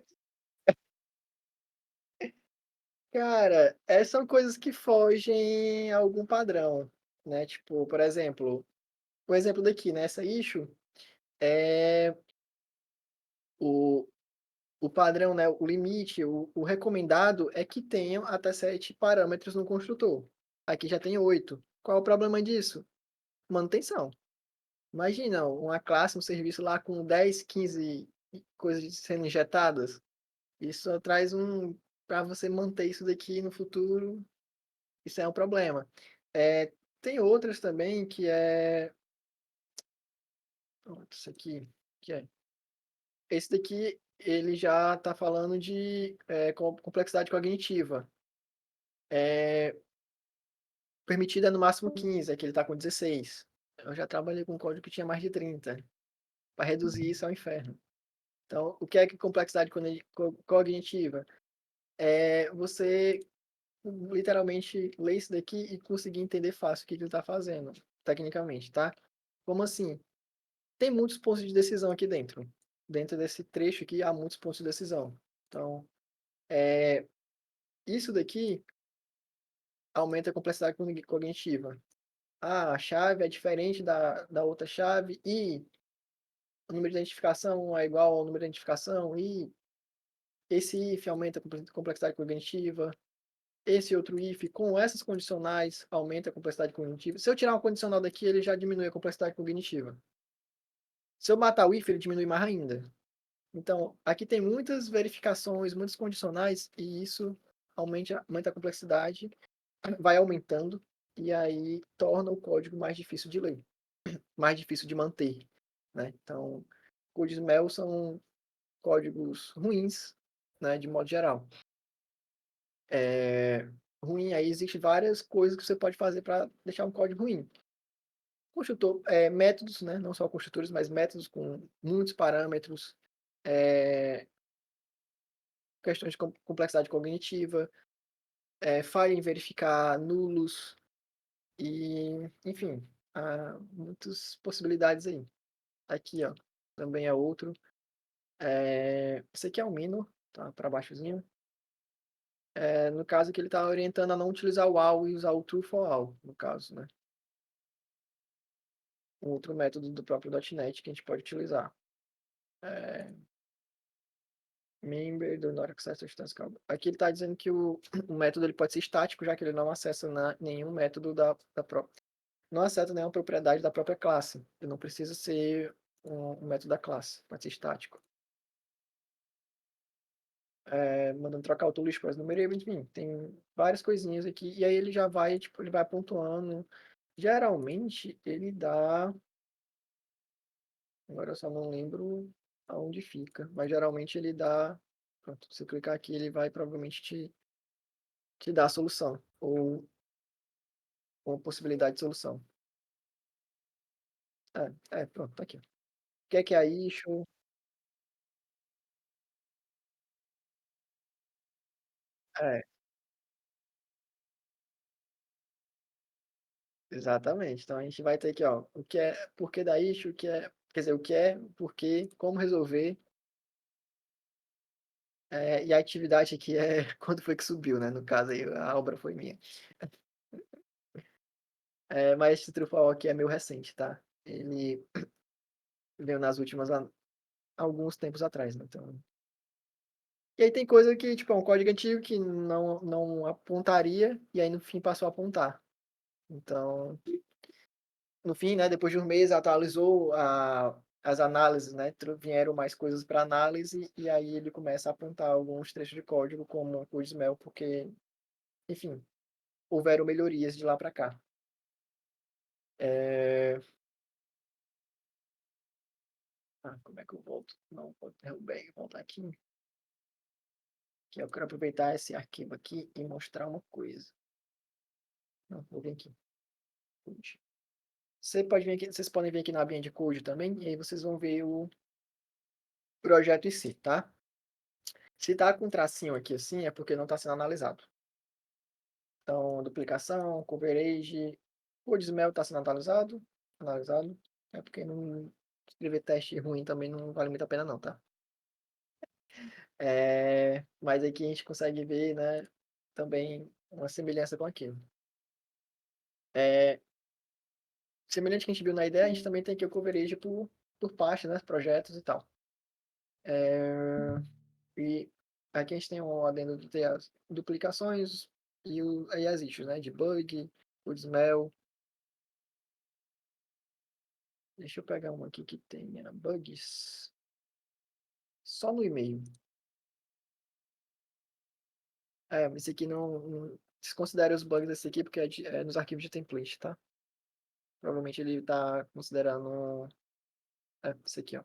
cara, são coisas que fogem a algum padrão, né? Tipo, por exemplo, o exemplo daqui, né? Essa issue é o, o padrão, né? O limite, o recomendado é que tenham até 7 parâmetros no construtor. Aqui já tem 8. Qual é o problema disso? Manutenção. Imagina uma classe, um serviço lá com 10, 15 coisas sendo injetadas. Isso só traz para você manter isso daqui no futuro, isso é um problema. Tem outras também que é. Pronto, isso aqui, que é. Esse daqui, ele já está falando de complexidade cognitiva. Permitida no máximo 15, aqui ele está com 16. Eu já trabalhei com código que tinha mais de 30. Para reduzir isso ao inferno. Então, o que é complexidade cognitiva? É você literalmente ler isso daqui e conseguir entender fácil o que ele está fazendo, tecnicamente, tá? Como assim? Tem muitos pontos de decisão aqui dentro. Dentro desse trecho aqui há muitos pontos de decisão. Então, isso daqui aumenta a complexidade cognitiva. Ah, a chave é diferente da outra chave e o número de identificação é igual ao número de identificação e esse if aumenta a complexidade cognitiva, esse outro if com essas condicionais aumenta a complexidade cognitiva. Se eu tirar uma condicional daqui, ele já diminui a complexidade cognitiva. Se eu matar o if, ele diminui mais ainda. Então, aqui tem muitas verificações, muitos condicionais, e isso aumenta a complexidade, vai aumentando, e aí torna o código mais difícil de ler, mais difícil de manter. Né? Então, códigos MEL são códigos ruins, né, de modo geral. Ruim, aí existem várias coisas que você pode fazer para deixar um código ruim. Construtor, métodos, né, não só construtores, mas métodos com muitos parâmetros, questões de complexidade cognitiva, falha em verificar nulos, e, enfim, há muitas possibilidades aí. Aqui, ó, também é outro. Esse aqui é o Minor, tá, para baixozinho. No caso que ele está orientando a não utilizar o all e usar o true for all, no caso, né? Um outro método do próprio .NET que a gente pode utilizar. Member do not access instance call. Aqui ele está dizendo que o método ele pode ser estático, já que ele não acessa nenhum método da própria. Não acessa nenhuma propriedade da própria classe. Ele não precisa ser um método da classe, pode ser estático. Mandando trocar o tool express número, enfim, tem várias coisinhas aqui. E aí ele já vai, tipo, ele vai pontuando. Geralmente ele dá. Agora eu só não lembro aonde fica, mas geralmente ele dá. Pronto, se eu clicar aqui, ele vai provavelmente te dar a solução, ou uma possibilidade de solução. Pronto, tá aqui. O que é a issue? É, exatamente. Então a gente vai ter aqui, ó, o que é, porquê da issue, o que é, quer dizer, o que é, porquê, como resolver, e a atividade aqui é quando foi que subiu, né? No caso aí, a obra foi minha. Mas esse Truffaut aqui é meio recente, tá? Ele veio nas últimas, alguns tempos atrás, né? Então, e aí tem coisa que, tipo, é um código antigo que não apontaria, e aí no fim passou a apontar. Então, no fim, né, depois de um mês atualizou as análises, né? Vieram mais coisas para análise, e aí ele começa a apontar alguns trechos de código como o Smell, porque, enfim, houveram melhorias de lá para cá. Como é que eu volto? Não, vou derrubar e voltar aqui. Que eu quero aproveitar esse arquivo aqui e mostrar uma coisa. Não, vou vir aqui. Vocês podem vir aqui na abinha de code também, e aí vocês vão ver o projeto em si, tá? Se tá com um tracinho aqui assim, é porque não está sendo analisado. Então, duplicação, coverage, o Dismel está sendo analisado. É porque não escrever teste ruim também não vale muito a pena não, tá? Mas aqui a gente consegue ver, né, também uma semelhança com aquilo. Semelhante que a gente viu na ideia, a gente também tem aqui o coverage por parte, né, projetos e tal. E aqui a gente tem um adendo de ter as duplicações e as issues, né, de bug, o smell. Deixa eu pegar uma aqui que tenha bugs. Só no e-mail. Esse aqui não desconsidere os bugs desse aqui, porque é nos arquivos de template, tá? Provavelmente ele tá considerando esse aqui, ó.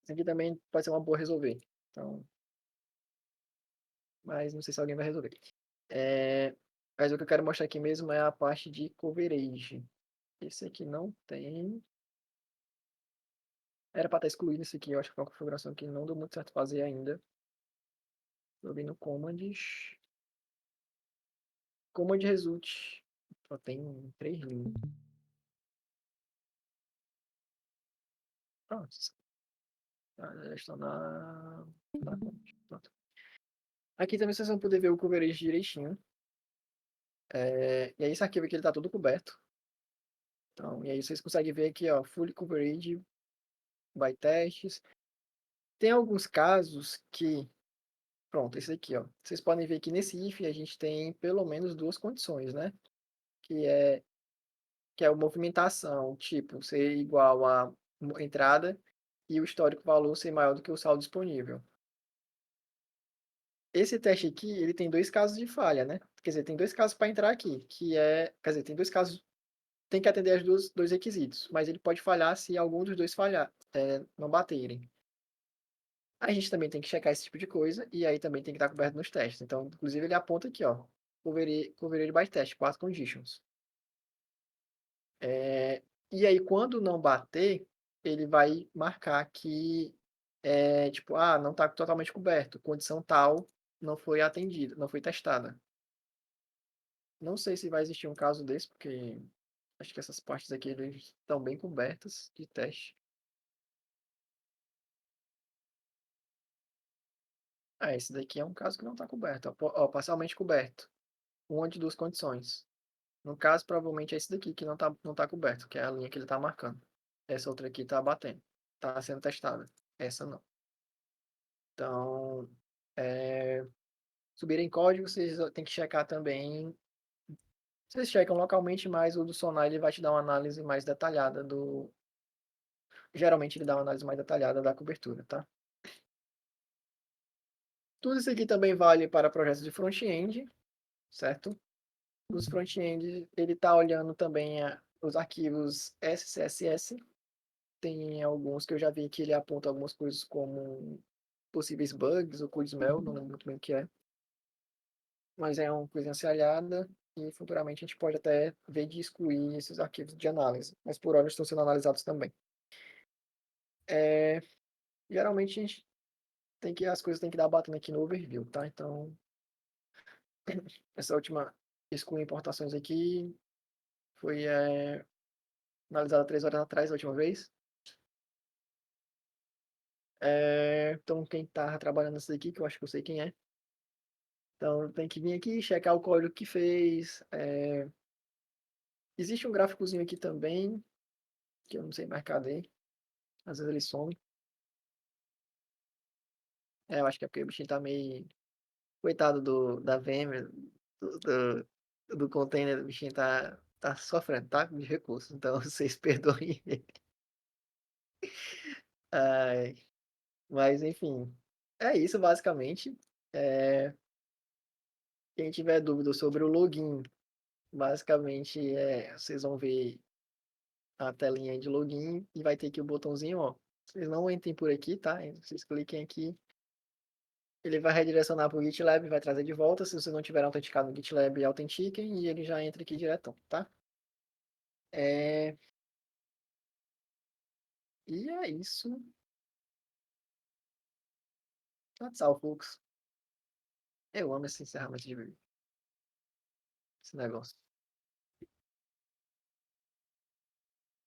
Esse aqui também pode ser uma boa resolver. Então, mas não sei se alguém vai resolver. Mas o que eu quero mostrar aqui mesmo é a parte de coverage. Esse aqui não tem. Era para estar excluído esse aqui. Eu acho que foi uma configuração que não deu muito certo fazer ainda. Joguei no commands. Command result. Só tem 3 linhas. Pronto. Já estão na command. Pronto. Aqui também vocês vão poder ver o coverage direitinho. E aí esse arquivo aqui ele tá todo coberto. Então, e aí vocês conseguem ver aqui, ó, full coverage by testes. Tem alguns casos que, pronto, esse aqui, ó. Vocês podem ver que nesse if a gente tem pelo menos duas condições, né? Que é a movimentação, tipo, ser igual à entrada e o histórico valor ser maior do que o saldo disponível. Esse teste aqui, ele tem dois casos de falha, né? Quer dizer, tem dois casos para entrar aqui, quer dizer, tem dois casos, tem que atender os dois requisitos, mas ele pode falhar se algum dos dois falhar, não baterem. A gente também tem que checar esse tipo de coisa, e aí também tem que estar coberto nos testes. Então, inclusive, ele aponta aqui, ó, coverage by test, 4 conditions. E aí, quando não bater, ele vai marcar que, tipo, não está totalmente coberto, condição tal não foi atendida, não foi testada. Não sei se vai existir um caso desse, porque acho que essas partes aqui eles estão bem cobertas de teste. Esse daqui é um caso que não está coberto, ó, parcialmente coberto. Uma de duas condições. No caso, provavelmente é esse daqui que não tá coberto, que é a linha que ele está marcando. Essa outra aqui está batendo, está sendo testada. Essa não. Então, subir em código, vocês têm que checar também. Vocês checam localmente, mas o do Sonar ele vai te dar uma análise mais detalhada do. Geralmente ele dá uma análise mais detalhada da cobertura, tá? Tudo isso aqui também vale para projetos de front-end, certo? Os front-end, ele está olhando também os arquivos SCSS. Tem alguns que eu já vi que ele aponta algumas coisas como possíveis bugs ou code smell, não lembro muito bem o que é. Mas é uma coisa a ser olhada e futuramente a gente pode até ver de excluir esses arquivos de análise. Mas por hora estão sendo analisados também. Geralmente a gente as coisas têm que dar batendo aqui no overview, tá? Então, essa última excluir importações aqui foi analisada 3 horas atrás, a última vez. Então, quem está trabalhando nisso aqui, que eu acho que eu sei quem é. Então, tem que vir aqui, checar o código que fez. Existe um gráficozinho aqui também, que eu não sei mais cadê. Às vezes ele some. Eu acho que é porque o bichinho tá meio... Coitado da VM, do container, o bichinho tá sofrendo, tá? De recursos. Então, vocês perdoem ele. Ai, mas, enfim. É isso, basicamente. Quem tiver dúvida sobre o login, basicamente, vocês vão ver a telinha de login e vai ter aqui o botãozinho, ó. Vocês não entrem por aqui, tá? Vocês cliquem aqui. Ele vai redirecionar para o GitLab, vai trazer de volta. Se você não tiver autenticado no GitLab, autentiquem e ele já entra aqui diretão, tá? E é isso. That's all, folks. Eu amo esse encerramento de vídeo. Esse negócio.